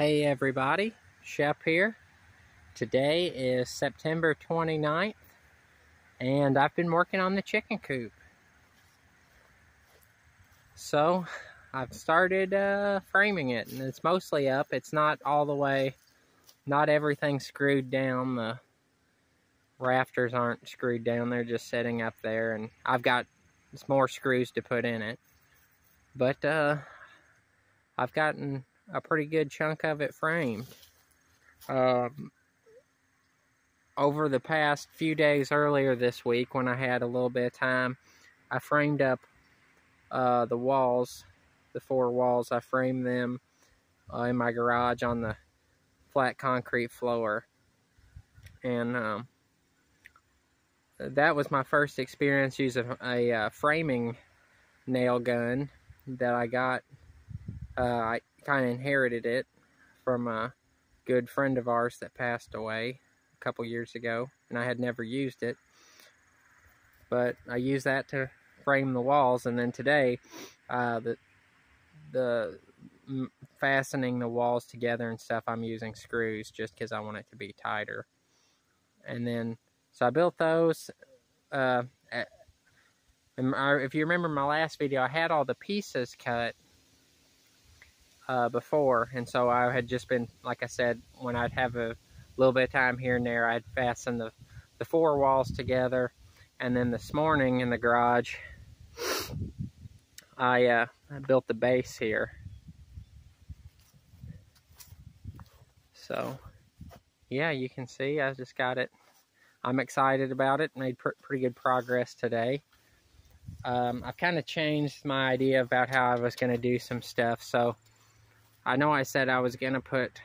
Hey everybody, Shep here. Today is September 29th and I've been working on the chicken coop. So I've started framing it, and it's mostly up. It's not all the way, not everything screwed down. The rafters aren't screwed down, they're just sitting up there, and I've got some more screws to put in it. But I've gotten a pretty good chunk of it framed. Over the past few days earlier this week, when I had a little bit of time, I framed up the walls, the 4 walls. I framed them in my garage on the flat concrete floor. And that was my first experience using a framing nail gun that I got. I kind of inherited it from a good friend of ours that passed away a couple years ago, and I had never used it. But I used that to frame the walls, and then today, the fastening the walls together and stuff, I'm using screws just because I want it to be tighter. And then, so I built those. If you remember my last video, I had all the pieces cut before, and so I had just been, like I said, when I'd have a little bit of time here and there, I'd fasten the 4 walls together. And then this morning in the garage, I built the base here. So yeah, you can see I just got it. I'm excited about it. Made pretty good progress today. I've kind of changed my idea about how I was going to do some stuff. So I know I said I was going to put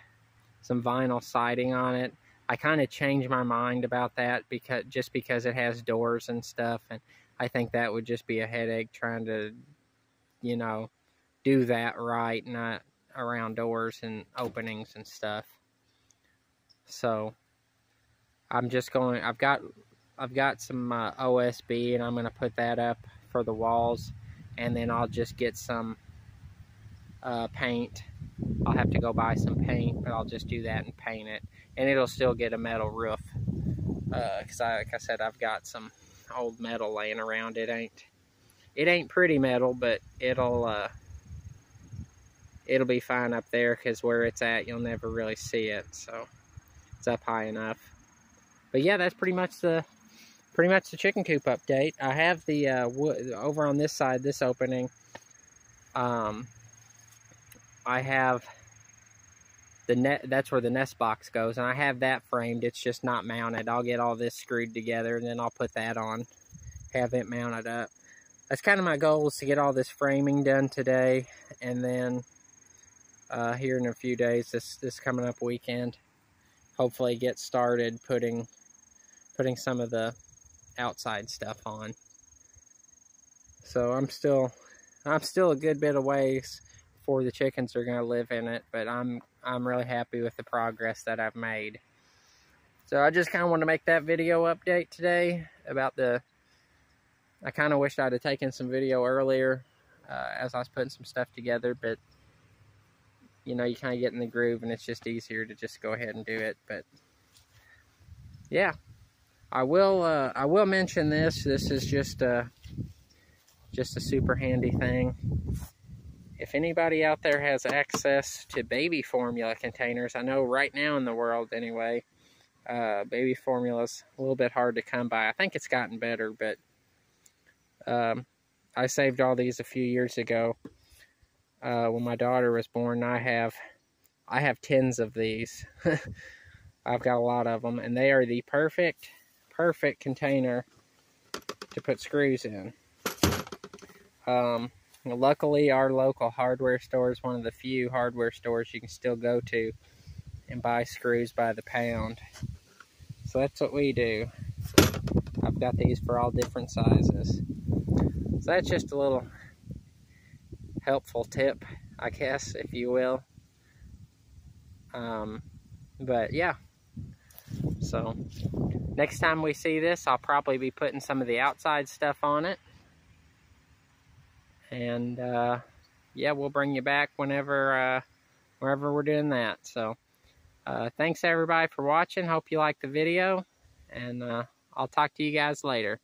some vinyl siding on it. I kind of changed my mind about that because it has doors and stuff, and I think that would just be a headache trying to, you know, do that right, not around doors and openings and stuff. So I'm just going, I've got some OSB, and I'm going to put that up for the walls, and then I'll just get some paint. I'll have to go buy some paint, but I'll just do that and paint it, and it'll still get a metal roof, because like I said, I've got some old metal laying around. It ain't pretty metal, but it'll be fine up there, because where it's at, you'll never really see it, so it's up high enough. But yeah, that's pretty much the chicken coop update. I have the wood over on this side, this opening. I have the net, that's where the nest box goes, and I have that framed. It's just not mounted. I'll get all this screwed together, and then I'll put that on, have it mounted up. That's kind of my goal, is to get all this framing done today, and then here in a few days, this coming up weekend, hopefully get started putting some of the outside stuff on. So I'm still a good bit of ways before the chickens are going to live in it, but I'm really happy with the progress that I've made. So I just kind of want to make that video update today about I kind of wished I'd have taken some video earlier as I was putting some stuff together, but you know, you kind of get in the groove, and it's just easier to just go ahead and do it. But yeah, I will mention this. This is just a super handy thing. If anybody out there has access to baby formula containers, I know right now in the world anyway, baby formula's a little bit hard to come by. I think it's gotten better, but I saved all these a few years ago when my daughter was born. I have tins of these. I've got a lot of them, and they are the perfect container to put screws in. Luckily, our local hardware store is one of the few hardware stores you can still go to and buy screws by the pound. So that's what we do. I've got these for all different sizes. So that's just a little helpful tip, I guess, if you will. But yeah. So next time we see this, I'll probably be putting some of the outside stuff on it. And yeah, we'll bring you back whenever wherever we're doing that. So thanks everybody for watching. Hope you liked the video, and I'll talk to you guys later.